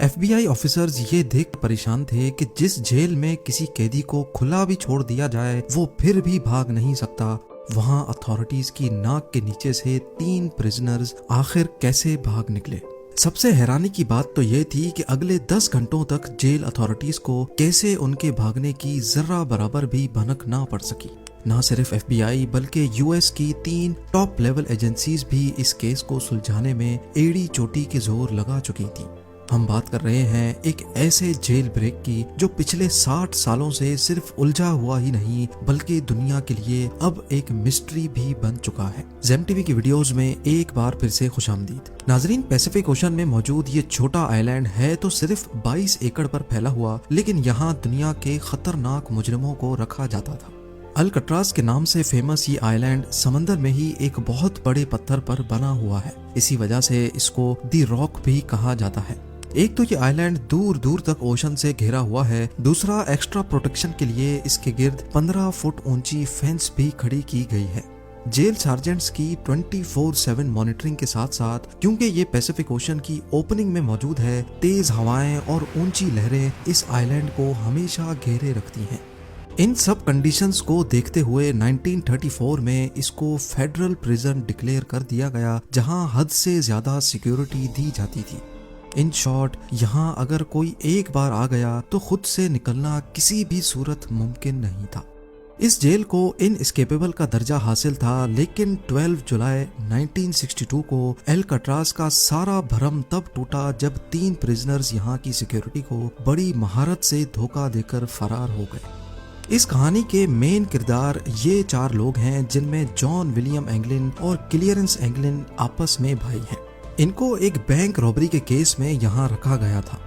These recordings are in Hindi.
FBI ऑफिसर्स ये देख परेशान थे कि जिस जेल में किसी कैदी को खुला भी छोड़ दिया जाए वो फिर भी भाग नहीं सकता, वहां अथॉरिटीज की नाक के नीचे से 3 प्रिजनर्स आखिर कैसे भाग निकले। सबसे हैरानी की बात तो ये थी कि अगले 10 घंटों तक जेल अथॉरिटीज को कैसे उनके भागने की जरा बराबर भी भनक ना पड़ सकी। ना सिर्फ FBI बल्कि US की 3 टॉप लेवल एजेंसीज भी इस केस को सुलझाने में एड़ी चोटी के जोर लगा चुकी थी। हम बात कर रहे हैं एक ऐसे जेल ब्रेक की जो पिछले 60 सालों से सिर्फ उलझा हुआ ही नहीं बल्कि दुनिया के लिए अब एक मिस्ट्री भी बन चुका है। ज़ेम टीवी की वीडियोस में एक बार फिर से खुशामदीद। नाजरीन, पैसिफिक ओशन में मौजूद ये छोटा आइलैंड है तो सिर्फ 22 एकड़ पर फैला हुआ, लेकिन यहाँ दुनिया के खतरनाक मुजरिमों को रखा जाता था। अल्कट्राज के नाम से फेमस ये आइलैंड समंदर में ही एक बहुत बड़े पत्थर पर बना हुआ है। इसी वजह से इसको दी रॉक भी कहा जाता है। एक तो ये आइलैंड दूर दूर तक ओशन से घिरा हुआ है, दूसरा एक्स्ट्रा प्रोटेक्शन के लिए इसके गिर्द 15 फुट ऊंची फेंस भी खड़ी की गई है। जेल सार्जेंट्स की 24/7 मॉनिटरिंग के साथ साथ, क्योंकि ये पैसिफिक ओशन की ओपनिंग में मौजूद है, तेज हवाएं और ऊंची लहरें इस आइलैंड को हमेशा घेरे रखती हैं। इन सब कंडीशंस को देखते हुए 1934 में इसको फेडरल प्रिजन डिक्लेयर कर दिया गया, जहां हद से ज्यादा सिक्योरिटी दी जाती थी। इन शॉर्ट, यहाँ अगर कोई एक बार आ गया तो खुद से निकलना किसी भी सूरत मुमकिन नहीं था। इस जेल को इनएस्केपेबल का दर्जा हासिल था, लेकिन 12 जुलाई 1962 को अल्काट्राज का सारा भरम तब टूटा जब 3 प्रिजनर्स यहाँ की सिक्योरिटी को बड़ी महारत से धोखा देकर फरार हो गए। इस कहानी के मेन किरदार ये 4 लोग हैं, जिनमें जॉन विलियम एंगलिन और क्लियरेंस एंगलिन आपस में भाई हैं। इनको एक बैंक रॉबरी के केस में यहाँ रखा गया था।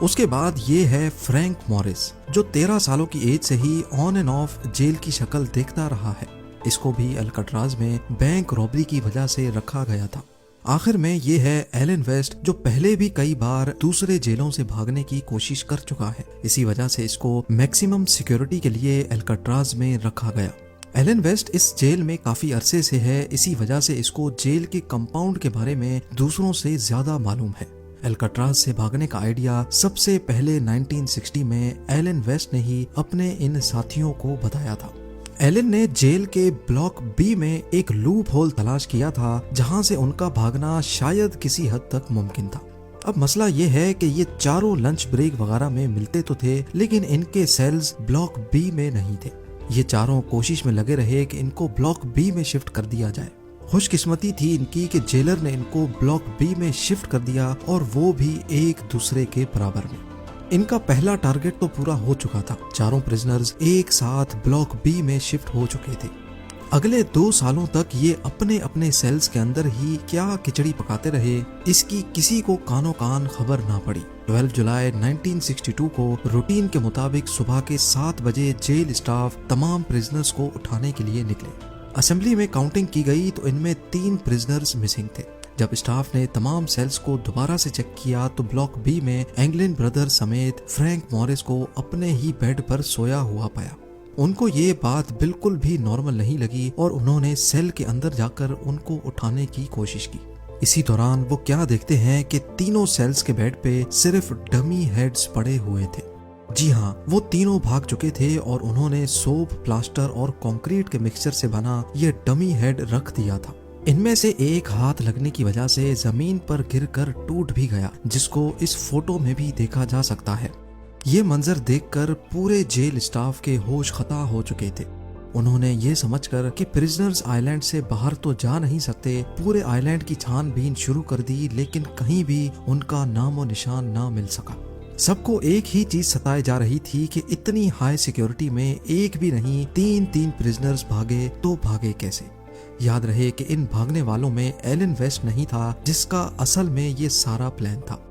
उसके बाद ये है फ्रैंक मॉरिस, जो 13 सालों की एज से ही ऑन एंड ऑफ जेल की शक्ल देखता रहा है। इसको भी अल्काट्राज में बैंक रॉबरी की वजह से रखा गया था। आखिर में ये है एलन वेस्ट, जो पहले भी कई बार दूसरे जेलों से भागने की कोशिश कर चुका है। इसी वजह से इसको मैक्सिमम सिक्योरिटी के लिए अल्काट्राज में रखा गया। एलन वेस्ट इस जेल में काफी अरसे से है, इसी वजह से इसको जेल के कंपाउंड के बारे में दूसरों से ज्यादा मालूम है। अल्काट्राज से भागने का आइडिया सबसे पहले 1960 में एलन वेस्ट ने ही अपने इन साथियों को बताया था। एलन ने जेल के ब्लॉक बी में एक लूप होल तलाश किया था, जहां से उनका भागना शायद किसी हद तक मुमकिन था। अब मसला ये है कि ये चारों लंच ब्रेक वगैरह में मिलते तो थे, लेकिन इनके सेल्स ब्लॉक बी में नहीं थे। ये चारों कोशिश में लगे रहे कि इनको ब्लॉक बी में शिफ्ट कर दिया जाए। खुशकिस्मती थी इनकी कि जेलर ने इनको ब्लॉक बी में शिफ्ट कर दिया, और वो भी एक दूसरे के बराबर में। इनका पहला टारगेट तो पूरा हो चुका था। चारों प्रिजनर्स एक साथ ब्लॉक बी में शिफ्ट हो चुके थे। अगले 2 सालों तक ये अपने अपने सेल्स के अंदर ही क्या खिचड़ी पकाते रहे, इसकी किसी को कानो कान खबर ना पड़ी। 12 जुलाई 1962 को रूटीन के मुताबिक सुबह के 7 बजे जेल स्टाफ तमाम प्रिजनर्स को उठाने के लिए निकले। असेंबली में काउंटिंग की गई तो इनमें 3 प्रिजनर्स मिसिंग थे। जब स्टाफ ने तमाम सेल्स को दोबारा से चेक किया तो ब्लॉक बी में एंगलिन ब्रदर समेत फ्रैंक मॉरिस को अपने ही बेड पर सोया हुआ पाया। उनको ये बात बिल्कुल भी नॉर्मल नहीं लगी और उन्होंने सेल के अंदर जाकर उनको उठाने की कोशिश की। इसी दौरान वो क्या देखते हैं कि तीनों सेल्स के बेड पे सिर्फ डमी हेड्स पड़े हुए थे। जी हाँ, वो तीनों भाग चुके थे और उन्होंने सोप, प्लास्टर और कंक्रीट के मिक्सचर से बना ये डमी हेड रख दिया था। इनमें से एक हाथ लगने की वजह से जमीन पर गिरकर टूट भी गया, जिसको इस फोटो में भी देखा जा सकता है। ये मंजर देखकर पूरे जेल स्टाफ के होश खता हो चुके थे। उन्होंने ये समझकर कि प्रिजनर्स आइलैंड से बाहर तो जा नहीं सकते, पूरे आइलैंड की छानबीन शुरू कर दी, लेकिन कहीं भी उनका नामो निशान ना मिल सका। सबको एक ही चीज सताए जा रही थी कि इतनी हाई सिक्योरिटी में एक भी नहीं 3 प्रिजनर्स भागे तो भागे कैसे। याद रहे कि इन भागने वालों में एलन वेस्ट नहीं था, जिसका असल में ये सारा प्लान था।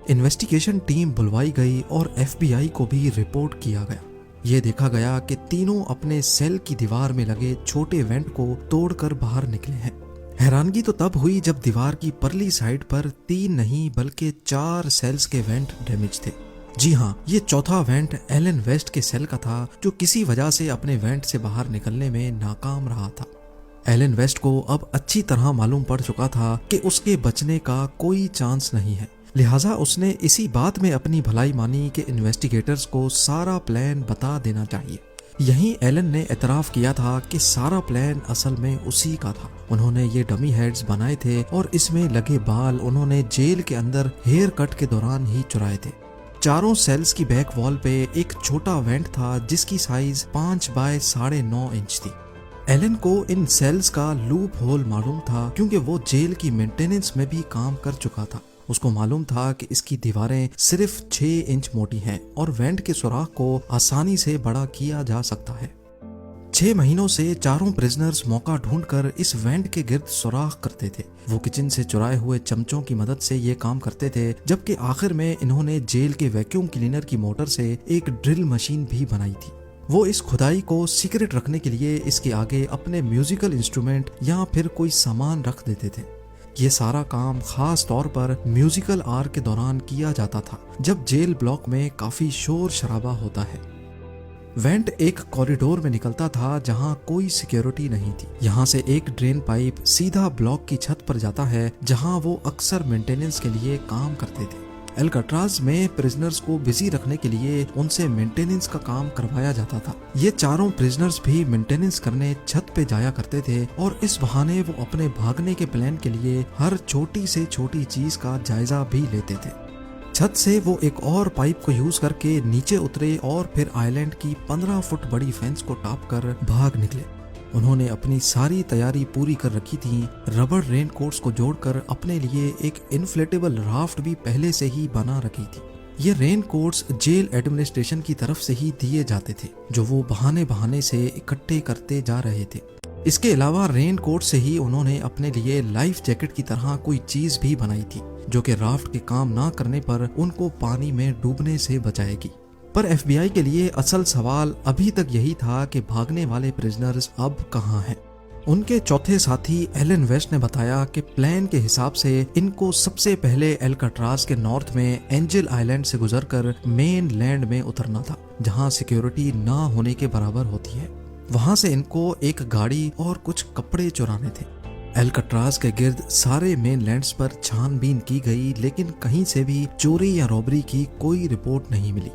इन्वेस्टिगेशन टीम बुलवाई गई और FBI को भी रिपोर्ट किया गया। ये देखा गया कि तीनों अपने सेल की दीवार में लगे छोटे वेंट को तोड़कर बाहर निकले हैं। हैरानगी तो तब हुई जब दीवार की परली साइड पर 3 नहीं बल्कि 4 सेल्स के वेंट डैमेज थे। जी हाँ, ये चौथा वेंट एलन वेस्ट के सेल का था, जो किसी वजह से अपने वेंट से बाहर निकलने में नाकाम रहा था। एलन वेस्ट को अब अच्छी तरह मालूम पड़ चुका था कि उसके बचने का कोई चांस नहीं है। लिहाजा उसने इसी बात में अपनी भलाई मानी कि इन्वेस्टिगेटर्स को सारा प्लान बता देना चाहिए। यहीं एलन ने एतराफ किया था कि सारा प्लान असल में उसी का था। उन्होंने ये डमी हेड्स बनाए थे और इसमें लगे बाल उन्होंने जेल के अंदर हेयर कट के दौरान ही चुराए थे। चारों सेल्स की बैक वॉल पे एक छोटा वेंट था जिसकी साइज 5 बाय 9.5 इंच थी। एलन को इन सेल्स का लूप होल मालूम था क्योंकि वो जेल की मेंटेनेंस में भी काम कर चुका था। उसको मालूम था कि इसकी दीवारें सिर्फ 6 इंच मोटी हैं और वेंट के सुराख को आसानी से बड़ा किया जा सकता है। 6 महीनों से चारों प्रिजनर्स मौका ढूंढकर इस वेंट के गिर्द सुराख करते थे। वो किचन से चुराए हुए चमचों की मदद से ये काम करते थे, जबकि आखिर में इन्होंने जेल के वैक्यूम क्लीनर की मोटर से एक ड्रिल मशीन भी बनाई थी। वो इस खुदाई को सीक्रेट रखने के लिए इसके आगे अपने म्यूजिकल इंस्ट्रूमेंट या फिर कोई सामान रख देते थे। ये सारा काम खास तौर पर म्यूजिकल आवर के दौरान किया जाता था, जब जेल ब्लॉक में काफी शोर शराबा होता है। वेंट एक कॉरिडोर में निकलता था जहां कोई सिक्योरिटी नहीं थी। यहाँ से एक ड्रेन पाइप सीधा ब्लॉक की छत पर जाता है जहां वो अक्सर मेंटेनेंस के लिए काम करते थे। एल्काट्राज में प्रिजनर्स को बिजी रखने के लिए उनसे मेंटेनेंस का काम करवाया जाता था। ये चारों प्रिजनर्स भी मेंटेनेंस करने छत पे जाया करते थे और इस बहाने वो अपने भागने के प्लान के लिए हर छोटी से छोटी चीज का जायजा भी लेते थे। छत से वो एक और पाइप को यूज करके नीचे उतरे और फिर आइलैंड की 15 फुट बड़ी फेंस को टॉप कर भाग निकले। उन्होंने अपनी सारी तैयारी पूरी कर रखी थी। रबर रेन कोट्स को जोड़कर अपने लिए एक इन्फ्लेटेबल राफ्ट भी पहले से ही बना रखी थी। ये रेन कोट्स जेल एडमिनिस्ट्रेशन की तरफ से ही दिए जाते थे, जो वो बहाने बहाने से इकट्ठे करते जा रहे थे। इसके अलावा रेन कोट से ही उन्होंने अपने लिए लाइफ जैकेट की तरह कोई चीज भी बनाई थी, जो कि राफ्ट के काम ना करने पर उनको पानी में डूबने से बचाएगी। पर एफबीआई के लिए असल सवाल अभी तक यही था कि भागने वाले प्रिजनर्स अब कहाँ हैं। उनके चौथे साथी एलन वेस्ट ने बताया कि प्लान के हिसाब से इनको सबसे पहले एल्काट्राज के नॉर्थ में एंजल आइलैंड से गुजरकर मेन लैंड में उतरना था, जहां सिक्योरिटी ना होने के बराबर होती है। वहां से इनको एक गाड़ी और कुछ कपड़े चुराने थे। एल्काट्राज के गिर्द सारे मेन लैंड्स पर छानबीन की गई, लेकिन कहीं से भी चोरी या रॉबरी की कोई रिपोर्ट नहीं मिली।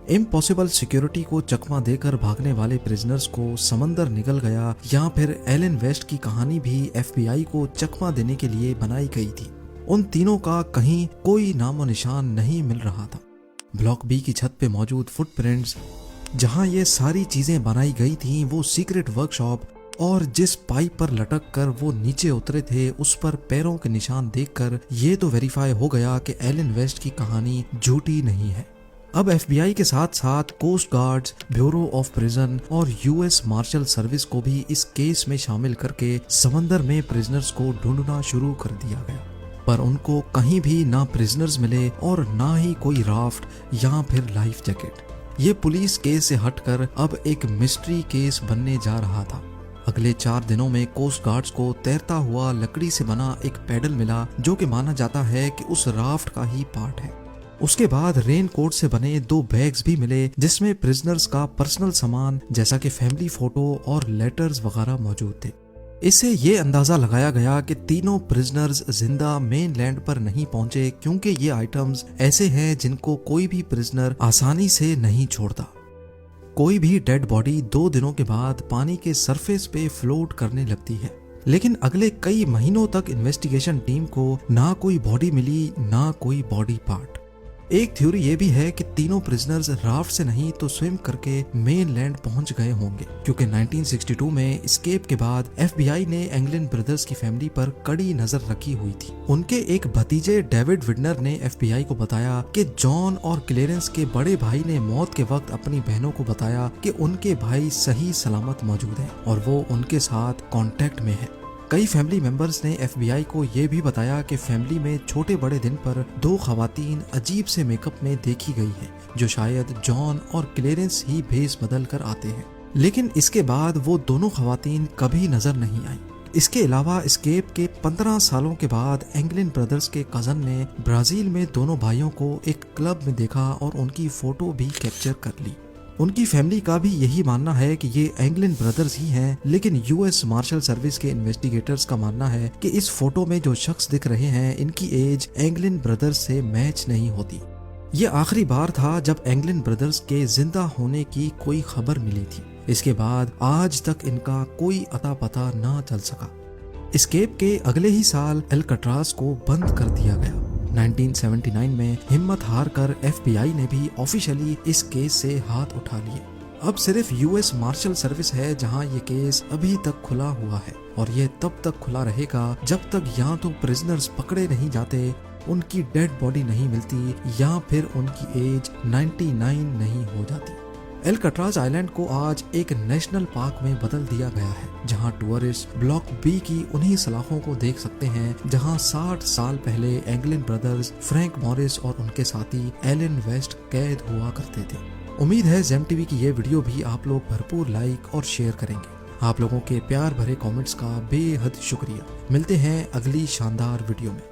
इम्पॉसिबल सिक्योरिटी को चकमा देकर भागने वाले प्रिजनर्स को समंदर निकल गया, या फिर एलन वेस्ट की कहानी भी एफबीआई को चकमा देने के लिए बनाई गई थी। उन तीनों का कहीं कोई नामो निशान नहीं मिल रहा था। ब्लॉक बी की छत पे मौजूद फुटप्रिंट्स, जहां ये सारी चीजें बनाई गई थी, वो सीक्रेट वर्कशॉप और जिस पाइप पर लटक कर वो नीचे उतरे थे उस पर पैरों के निशान देखकर ये तो वेरीफाई हो गया कि एलन वेस्ट की कहानी झूठी नहीं है। अब एफबीआई के साथ साथ coast guards, bureau of prison और यूएस मार्शल सर्विस को भी इस केस में शामिल करके समंदर में प्रिजनर्स को ढूंढना शुरू कर दिया गया, पर उनको कहीं भी ना प्रिजनर्स मिले और ना ही कोई राफ्ट या फिर लाइफ जैकेट। ये पुलिस केस से हटकर अब एक मिस्ट्री केस बनने जा रहा था। अगले 4 दिनों में कोस्ट गार्ड्स को तैरता हुआ लकड़ी से बना एक पैडल मिला, जो कि माना जाता है कि उस राफ्ट का ही पार्ट है। उसके बाद रेन कोट से बने 2 बैग्स भी मिले, जिसमें प्रिजनर्स का पर्सनल सामान जैसा कि फैमिली फोटो और लेटर्स वगैरह मौजूद थे। इससे ये अंदाजा लगाया गया कि तीनों प्रिजनर्स जिंदा मेन लैंड पर नहीं पहुंचे, क्योंकि ये आइटम्स ऐसे हैं जिनको कोई भी प्रिजनर आसानी से नहीं छोड़ता। कोई भी डेड बॉडी 2 दिनों के बाद पानी के सरफेस पे फ्लोट करने लगती है, लेकिन अगले कई महीनों तक इन्वेस्टिगेशन टीम को ना कोई बॉडी मिली, ना कोई बॉडी पार्ट। एक थ्योरी ये भी है कि तीनों प्रिजनर्स राफ्ट से नहीं तो स्विम करके मेन लैंड पहुंच गए होंगे, क्योंकि 1962 में एस्केप के बाद एफबीआई ने एंगलिन ब्रदर्स की फैमिली पर कड़ी नजर रखी हुई थी। उनके एक भतीजे डेविड विडनर ने एफबीआई को बताया कि जॉन और क्लेरेंस के बड़े भाई ने मौत के वक्त अपनी बहनों को बताया कि उनके भाई सही सलामत मौजूद हैं और वो उनके साथ कांटेक्ट में है। कई फैमिली मेंबर्स ने एफबीआई को ये भी बताया कि फैमिली में छोटे बड़े दिन पर 2 खवातीन अजीब से मेकअप में देखी गई है, जो शायद जॉन और क्लेरेंस ही भेस बदल कर आते हैं, लेकिन इसके बाद वो दोनों खवातीन कभी नजर नहीं आई। इसके अलावा एस्केप के 15 सालों के बाद एंगलिन ब्रदर्स के कजन ने ब्राजील में दोनों भाइयों को एक क्लब में देखा और उनकी फोटो भी कैप्चर कर ली। उनकी फैमिली का भी यही मानना है कि ये एंगलिन ब्रदर्स ही हैं, लेकिन यूएस मार्शल सर्विस के इन्वेस्टिगेटर्स का मानना है कि इस फोटो में जो शख्स दिख रहे हैं इनकी एज एंगलिन ब्रदर्स से मैच नहीं होती। ये आखिरी बार था जब एंगलिन ब्रदर्स के जिंदा होने की कोई खबर मिली थी। इसके बाद आज तक इनका कोई अता पता ना चल सका। एस्केप के अगले ही साल अल्काट्राज को बंद कर दिया गया। 1979 में हिम्मत हार कर FBI ने भी ऑफिशियली इस केस से हाथ उठा लिए। अब सिर्फ यूएस मार्शल सर्विस है जहां ये केस अभी तक खुला हुआ है, और ये तब तक खुला रहेगा जब तक या तो प्रिजनर्स पकड़े नहीं जाते, उनकी डेड बॉडी नहीं मिलती, या फिर उनकी एज 99 नहीं हो जाती। अल्काट्राज आइलैंड को आज एक नेशनल पार्क में बदल दिया गया है, जहां टूरिस्ट ब्लॉक बी की उन्हीं सलाखों को देख सकते हैं जहां 60 साल पहले एंगलिन ब्रदर्स, फ्रैंक मॉरिस और उनके साथी एलन वेस्ट कैद हुआ करते थे। उम्मीद है जेम टीवी की ये वीडियो भी आप लोग भरपूर लाइक और शेयर करेंगे। आप लोगों के प्यार भरे कमेंट्स का बेहद शुक्रिया। मिलते हैं अगली शानदार वीडियो में।